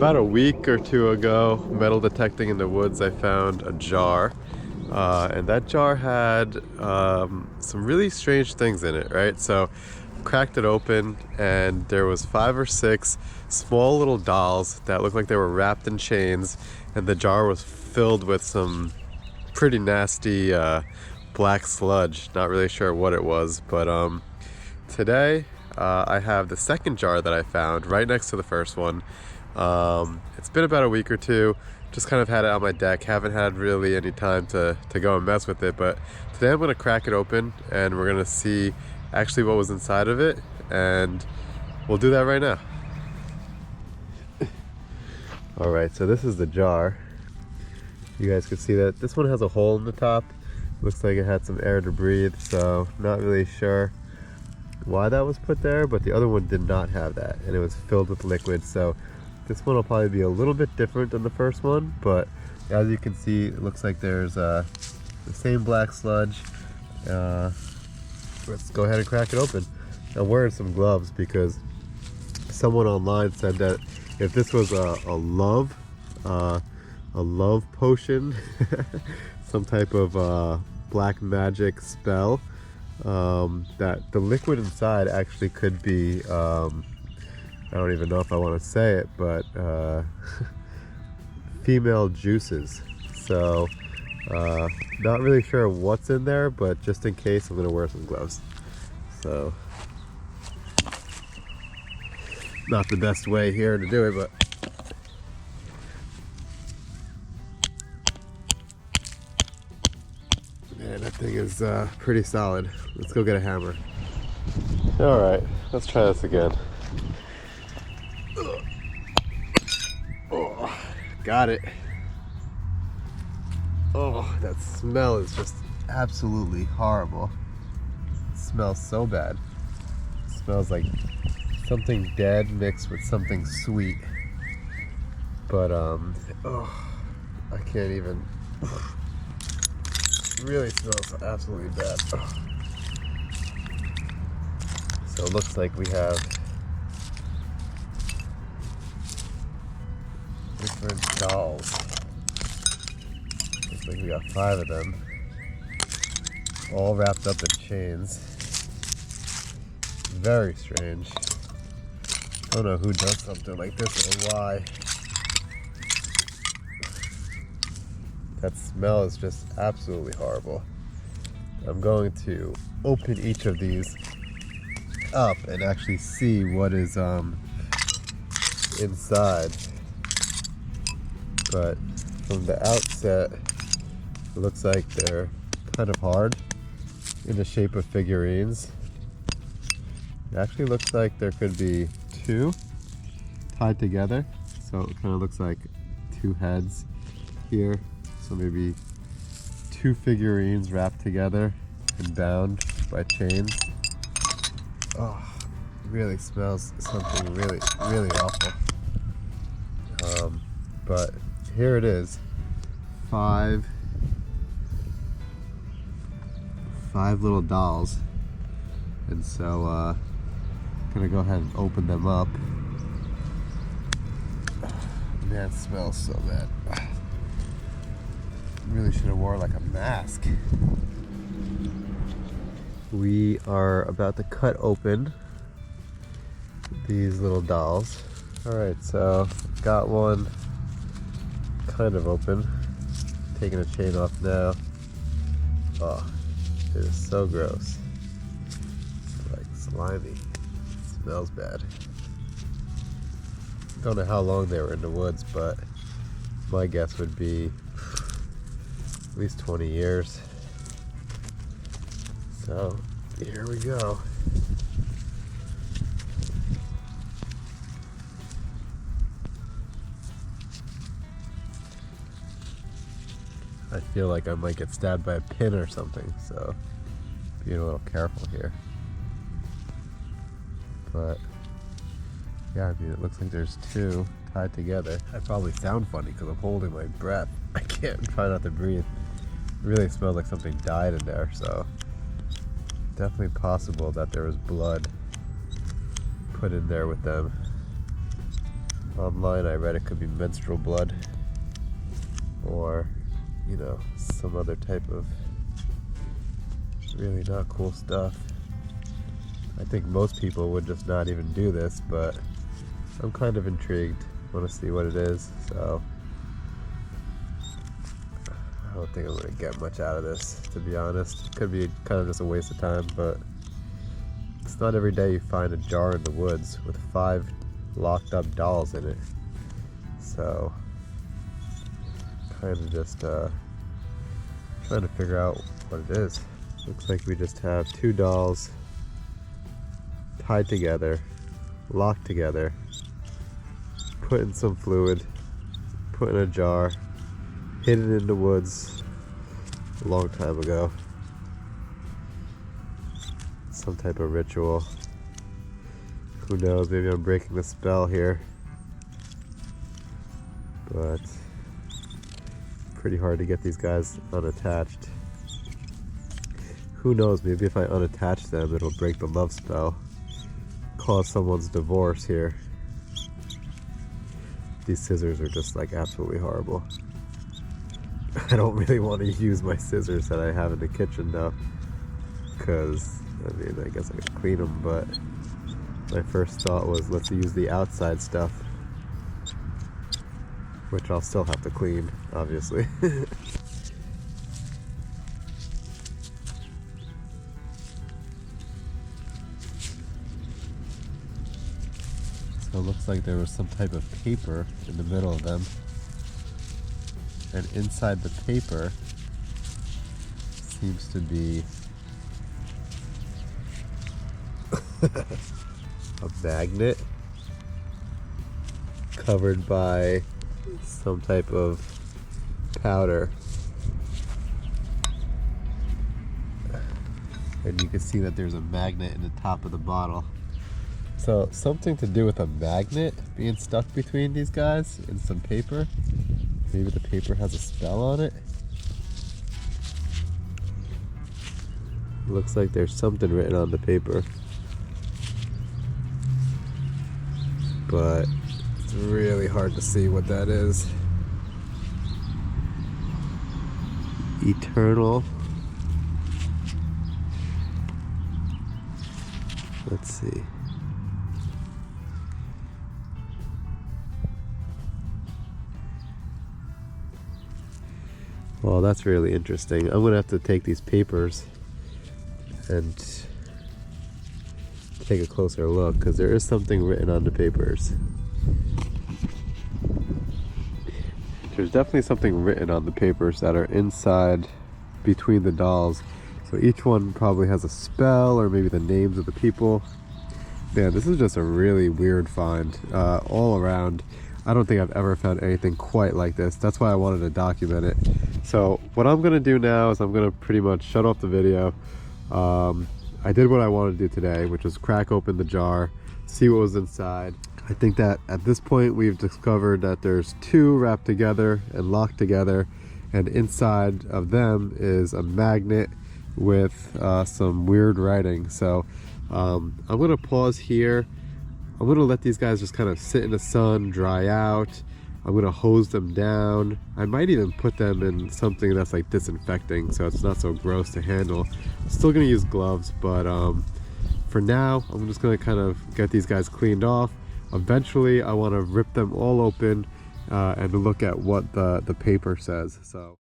About a week or two ago, metal detecting in the woods, I found a jar. And that jar had some really strange things in it, right? So cracked it open and there was 5 or 6 small little dolls that looked like they were wrapped in chains, and the jar was filled with some pretty nasty black sludge. Not really sure what it was, but today I have the second jar that I found right next to the first one. It's been about a week or two. Just kind of had it on my deck. Haven't had really any time to go and mess with it, but today I'm going to crack it open and we're going to see actually what was inside of it, and we'll do that right now. Alright, so this is the jar. You guys can see that this one has a hole in the top. Looks like it had some air to breathe, so not really sure why that was put there, but the other one did not have that, and it was filled with liquid. So this one will probably be a little bit different than the first one, but as you can see, it looks like there's the same black sludge. Let's go ahead and crack it open. I'm wearing some gloves because someone online said that if this was a love potion, some type of black magic spell, that the liquid inside actually could be, I don't even know if I want to say it, but female juices. So not really sure what's in there, but just in case, I'm gonna wear some gloves. So not the best way here to do it, but man, that thing is pretty solid. Let's go get a hammer. All right, let's try this again. Oh, got it. Oh, that smell is just absolutely horrible. It smells so bad. It smells like something dead mixed with something sweet. But oh, I can't even. It really smells absolutely bad. Oh. So it looks like we have different dolls. Looks like we got 5 of them, all wrapped up in chains. Very strange. Don't know who does something like this or why. That smell is just absolutely horrible. I'm going to open each of these up and actually see what is inside. But from the outset, it looks like they're kind of hard in the shape of figurines. It actually looks like there could be 2 tied together. So it kind of looks like 2 heads here. So maybe 2 figurines wrapped together and bound by chains. Oh, it really smells something really, really awful. But here it is, 5 little dolls, and so I'm gonna go ahead and open them up. Man, it smells so bad. Really should have worn like a mask. We are about to cut open these little dolls. All right, so got one kind of open. Taking the chain off now. Oh, it is so gross. It's like slimy. It smells bad. Don't know how long they were in the woods, but my guess would be at least 20 years. So here we go. I feel like I might get stabbed by a pin or something, so being a little careful here. But yeah, I mean, it looks like there's 2 tied together. I probably sound funny because I'm holding my breath. I can't try not to breathe. It really smells like something died in there, so definitely possible that there was blood put in there with them. Online I read it could be menstrual blood or, you know, some other type of really not cool stuff. I think most people would just not even do this, but I'm kind of intrigued. Want to see what it is, so I don't think I'm going to get much out of this, to be honest. Could be kind of just a waste of time, but it's not every day you find a jar in the woods with 5 locked up dolls in it. So kind of just trying to figure out what it is. Looks like we just have 2 dolls tied together, locked together, put in some fluid, put in a jar, hidden in the woods a long time ago. Some type of ritual. Who knows, maybe I'm breaking the spell here. But pretty hard to get these guys unattached. Who knows, maybe if I unattach them it'll break the love spell. Cause someone's divorce here. These scissors are just like absolutely horrible. I don't really want to use my scissors that I have in the kitchen though, because I mean I guess I could clean them, but my first thought was let's use the outside stuff, which I'll still have to clean, obviously. So it looks like there was some type of paper in the middle of them. And inside the paper seems to be a magnet covered by some type of powder. And you can see that there's a magnet in the top of the bottle. So something to do with a magnet being stuck between these guys and some paper. Maybe the paper has a spell on it. Looks like there's something written on the paper, but it's really hard to see what that is. Eternal. Let's see. Well, that's really interesting. I'm gonna have to take these papers and take a closer look, because there is something written on the papers. There's definitely something written on the papers that are inside between the dolls. So each one probably has a spell or maybe the names of the people. Man, this is just a really weird find all around. I don't think I've ever found anything quite like this. That's why I wanted to document it. So what I'm gonna do now is I'm gonna pretty much shut off the video. I did what I wanted to do today, which was crack open the jar, see what was inside. I think that at this point we've discovered that there's 2 wrapped together and locked together, and inside of them is a magnet with some weird writing. So I'm gonna pause here. I'm gonna let these guys just kind of sit in the sun, dry out. I'm gonna hose them down. I might even put them in something that's like disinfecting so it's not so gross to handle. I'm still gonna use gloves, but for now I'm just gonna kind of get these guys cleaned off. Eventually I want to rip them all open and look at what the paper says. So